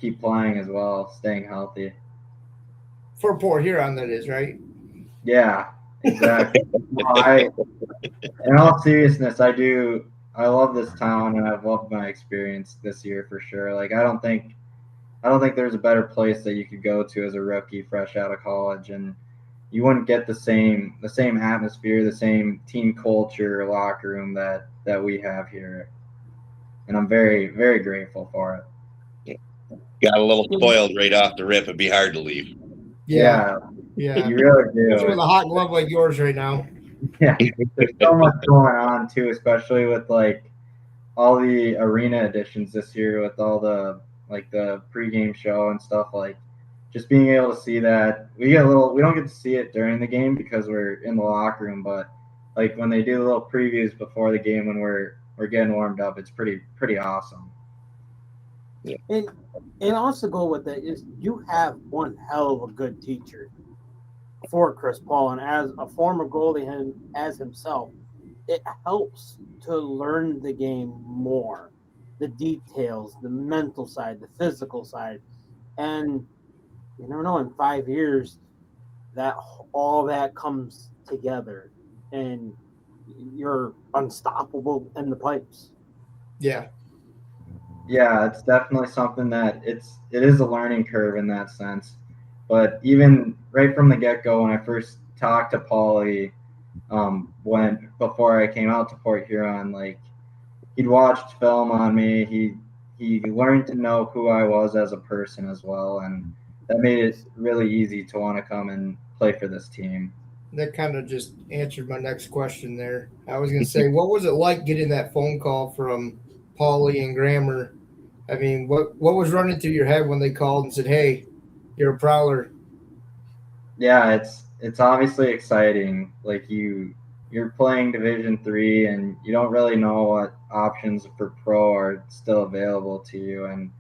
keep playing as well, staying healthy. For Port Huron, that is, right? Yeah, exactly. In all seriousness, I love this town, and I've loved my experience this year for sure. Like I don't think there's a better place that you could go to as a rookie fresh out of college, and you wouldn't get the same atmosphere, the same team culture, locker room that we have here. And I'm very, very grateful for it. Got a little spoiled right off the rip. It'd be hard to leave. Yeah. You really do. Especially with a hot glove like yours right now. Yeah. There's so much going on too, especially with like all the arena additions this year with all the pregame show and stuff, like just being able to see that. We don't get to see it during the game because we're in the locker room, but like when they do little previews before the game when we're getting warmed up, it's pretty awesome. Yeah. And also go with it is you have one hell of a good teacher for Chris Paul, and as a former goalie as himself, it helps to learn the game more, the details, the mental side, the physical side, and you never know, in 5 years that all that comes together and you're unstoppable in the pipes. Yeah, it's definitely something that it is a learning curve in that sense. But even right from the get-go, when I first talked to Paulie, before I came out to Port Huron, like he'd watched film on me. He learned to know who I was as a person as well, and that made it really easy to want to come and play for this team. That kind of just answered my next question there. I was going to say, what was it like getting that phone call from Paulie and Grammer? I mean, what was running through your head when they called and said, "Hey, you're a Prowler"? Yeah, it's obviously exciting. Like you're playing Division III, and you don't really know what options for pro are still available to you. And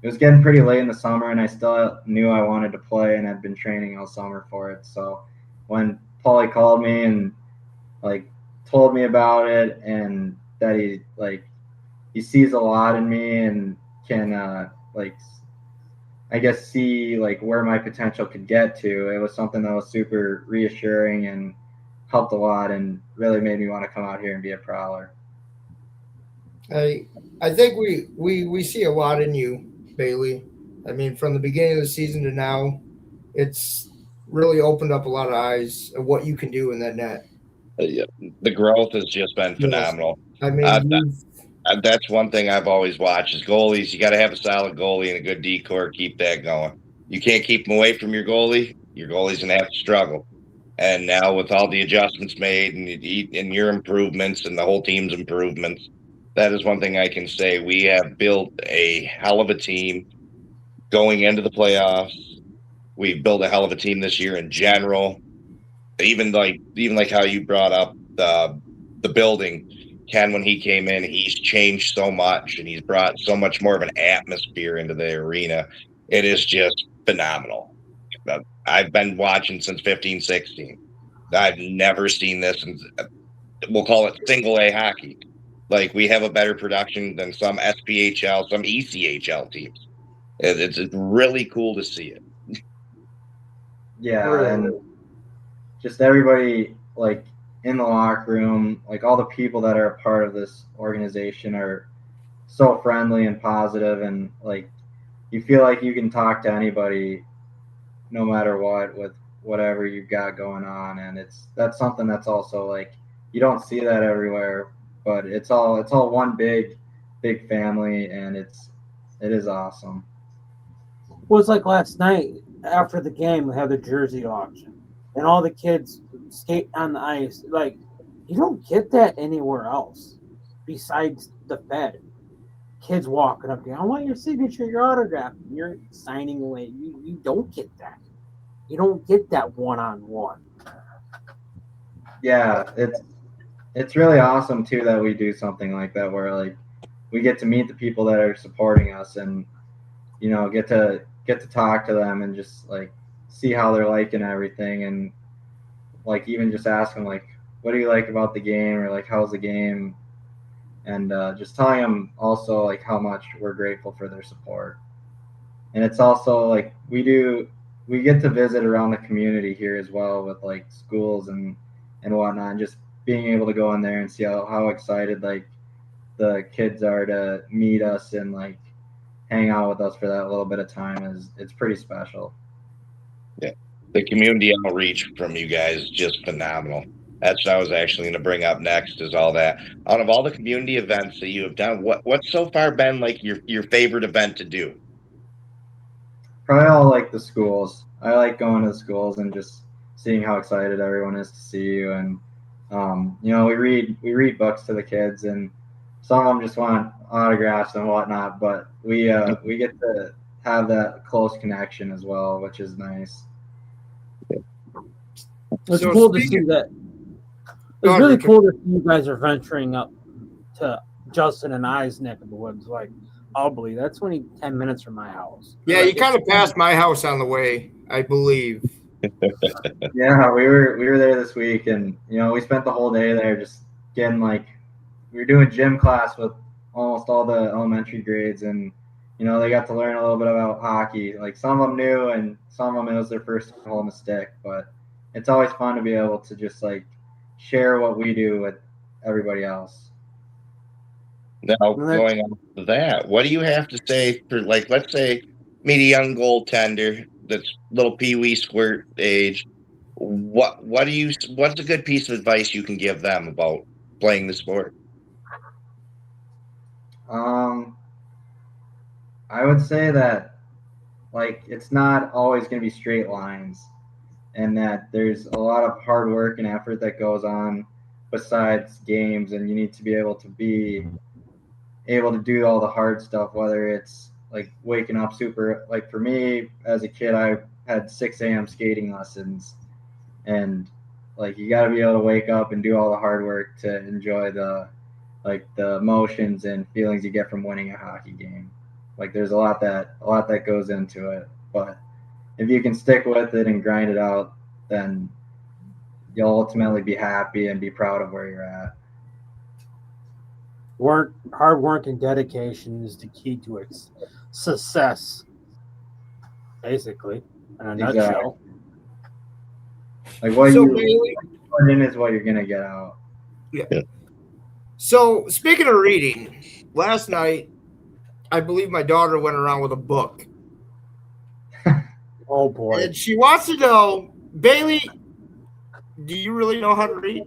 it was getting pretty late in the summer, and I still knew I wanted to play, and I'd been training all summer for it. So when Paulie called me and like told me about it, and that he sees a lot in me and can I guess see like where my potential could get to. It was something that was super reassuring and helped a lot, and really made me want to come out here and be a Prowler. I think we see a lot in you, Bailey. I mean, from the beginning of the season to now, it's really opened up a lot of eyes of what you can do in that net. Yeah, the growth has just been phenomenal. Yes. I mean, that's one thing I've always watched is goalies. You got to have a solid goalie and a good decor. Keep that going. You can't keep them away from your goalie. Your goalie's going to have to struggle. And now with all the adjustments made and your improvements and the whole team's improvements, that is one thing I can say. We have built a hell of a team going into the playoffs. We've built a hell of a team this year in general. Even like how you brought up the building. Ken, when he came in, he's changed so much, and he's brought so much more of an atmosphere into the arena. It is just phenomenal. I've been watching since 15, 16. I've never seen this, and we'll call it single A hockey. Like, we have a better production than some SPHL, some ECHL teams. It's really cool to see it. Yeah, and just everybody, like, in the locker room, like all the people that are a part of this organization are so friendly and positive, and like you feel like you can talk to anybody no matter what with whatever you've got going on. And that's something that's also like you don't see that everywhere, but it's all one big family, and it is awesome. Well, it's like last night after the game, we had the jersey auction, and all the kids skate on the ice. Like, you don't get that anywhere else besides the Fed. Kids walking up to you, I want your signature, your autograph, and you're signing away. You don't get that. You don't get that one-on-one. Yeah, it's really awesome too that we do something like that where like we get to meet the people that are supporting us, and get to talk to them and just like see how they're liking everything, and like even just ask them like, what do you like about the game, or like how's the game, and just telling them also like how much we're grateful for their support. And it's also like we get to visit around the community here as well with like schools and whatnot, and just being able to go in there and see how excited like the kids are to meet us and like hang out with us for that little bit of time it's pretty special. Yeah, the community outreach from you guys is just phenomenal. That's what I was actually going to bring up next, is all that. Out of all the community events that you have done, what's so far been like your favorite event to do? Probably all like the schools. I like going to the schools and just seeing how excited everyone is to see you. And we read books to the kids, and some of them just want autographs and whatnot. But we get to have that close connection as well, which is nice. It's cool to see that. It's really cool that you guys are venturing up to Justin and I's neck of the woods. Like, I'll believe that's only 10 minutes from my house. Yeah, you kind of passed my house on the way, I believe. Yeah, we were there this week, and we spent the whole day there just getting like, we were doing gym class with almost all the elementary grades, and they got to learn a little bit about hockey. Like some of them knew, and some of them it was their first time holding a stick. But it's always fun to be able to just like share what we do with everybody else. Now, going on to that, what do you have to say for, like, let's say meet a young goaltender that's little pee-wee squirt age? What's a good piece of advice you can give them about playing the sport? I would say that like it's not always going to be straight lines, and that there's a lot of hard work and effort that goes on besides games, and you need to be able to do all the hard stuff, whether it's like waking up super, like for me as a kid, I had 6 a.m. skating lessons, and like you got to be able to wake up and do all the hard work to enjoy the emotions and feelings you get from winning a hockey game. Like there's a lot that goes into it, but if you can stick with it and grind it out, then you'll ultimately be happy and be proud of where you're at. Hard work and dedication is the key to its success, basically, in a nutshell. Like what you put in is what you're gonna get out. Yeah. So speaking of reading, last night I believe my daughter went around with a book. Oh boy! And she wants to know, Bailey, do you really know how to read?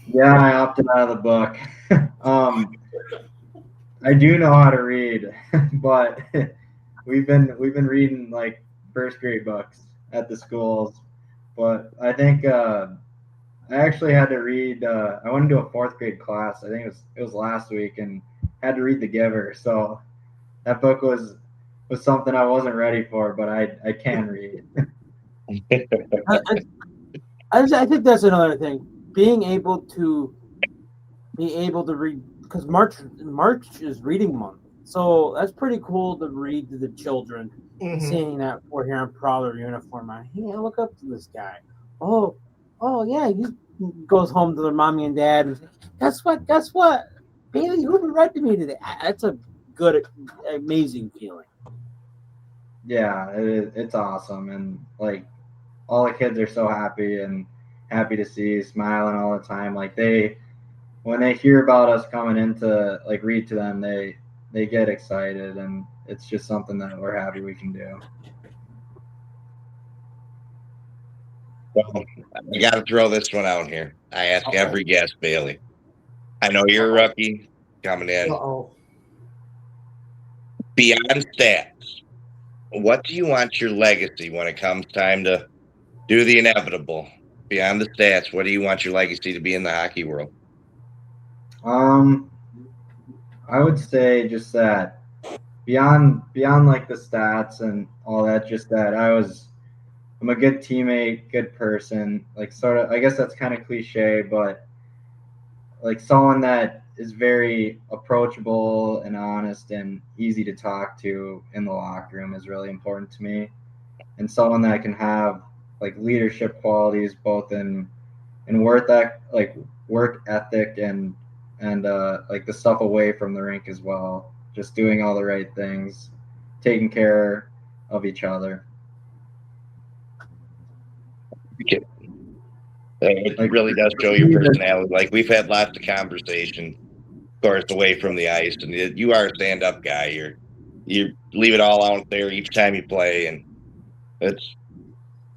Yeah, I opted out of the book. I do know how to read, but we've been reading like first grade books at the schools. But I think I actually had to read. I went into a 4th grade class. I think it was last week, and had to read The Giver. So that book was something I wasn't ready for, but I can read. I think that's another thing. Being able to read, because March is reading month, so that's pretty cool to read to the children. Mm-hmm. Seeing that we're here in Prowler uniform, hey, I look up to this guy. Oh yeah, he goes home to their mommy and dad and guess what? Bailey, who read to me today? That's a good, amazing feeling. Yeah, it's awesome, and like all the kids are so happy to see you smiling all the time. Like when they hear about us coming in to like read to them, they get excited, and it's just something that we're happy we can do. Well, I got to throw this one out here. I ask Okay. every guest, Bailey. I know you're a rookie coming in. Uh-oh. Beyond stats, what do you want your legacy when it comes time to do the inevitable? Beyond the stats, what do you want your legacy to be in the hockey world? I would say just that beyond like the stats and all that, just that I'm a good teammate, good person, like sort of, I guess that's kind of cliche, but like someone that is very approachable and honest and easy to talk to in the locker room is really important to me. And someone that can have like leadership qualities both in work ethic and like the stuff away from the rink as well. Just doing all the right things, taking care of each other. It Like, really does show your personality. Like we've had lots of conversation, of course, away from the ice, and you are a stand-up guy. You leave it all out there each time you play, and it's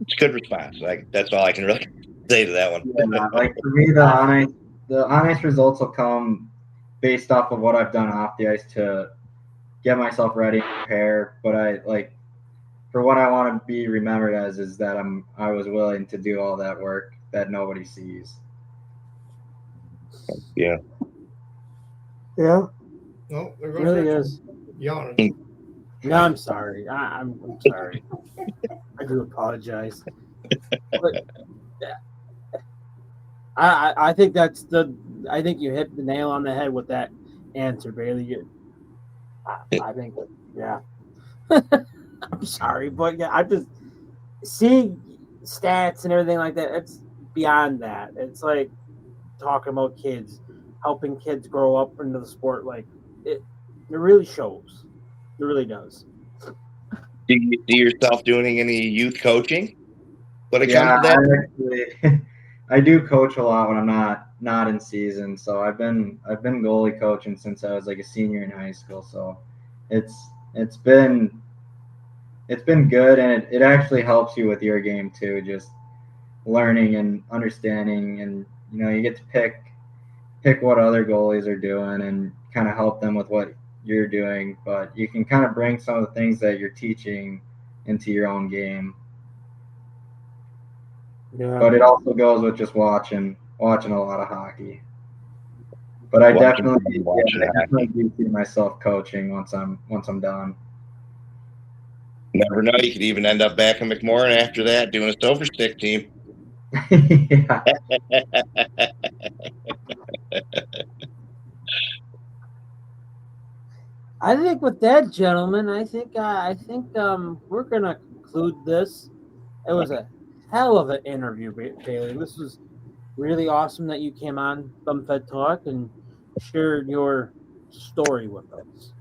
a good response. Like that's all I can really say to that one. Yeah, like for me, the honest results will come based off of what I've done off the ice to get myself ready and prepare. But I like for what I want to be remembered as is that I was willing to do all that work that nobody sees. Yeah. Yeah. No, there It goes really Richard. is. Yawning. No, I'm sorry. I'm sorry. I do apologize. But I think I think you hit the nail on the head with that answer, Bailey. I think, yeah. I'm sorry, but yeah, I just seeing stats and everything like that. It's beyond that. It's like talking about kids, helping kids grow up into the sport. Like it really shows. It really does. Do you see yourself doing any youth coaching when it Yeah, comes to that? I do coach a lot when I'm not in season. So I've been goalie coaching since I was like a senior in high school. So it's been good, and it actually helps you with your game too, just learning and understanding, and you get to pick what other goalies are doing and kind of help them with what you're doing, but you can kind of bring some of the things that you're teaching into your own game. Yeah. But it also goes with just watching a lot of hockey. But I definitely do see myself coaching once I'm done. Never know. You could even end up back in McMorran after that doing a silver stick team. Yeah. I think with that, gentlemen, I think we're gonna conclude this. It was a hell of an interview, Bailey. This was really awesome that you came on Thumbfed Talk and shared your story with us,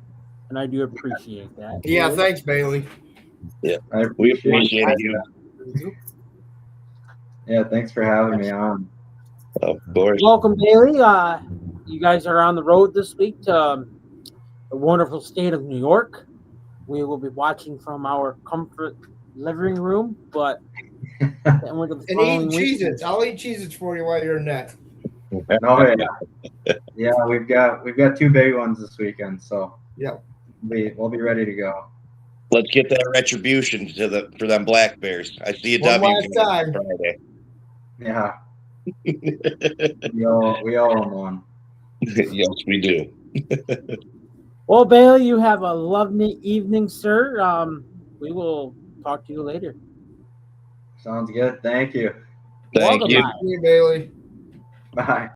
and I do appreciate that. Yeah, Bailey. thanks, Bailey. Yeah, We appreciate you. Yeah, thanks for having me on. Of course. Welcome, Bailey. You guys are on the road this week to the wonderful state of New York. We will be watching from our comfort living room, but And eating Cheez-Its. I'll eat Cheez-Its for you while you're in that. Oh yeah. Yeah, we've got two big ones this weekend, so yeah, we'll be ready to go. Let's get that retribution for them Black Bears. I see a One W last time. Friday. Yeah. we all them one. Yes, we do. Well, Bailey, you have a lovely evening, sir. We will talk to you later. Sounds good. Thank you. Thank Welcome you. back. See you, Bailey. Bye.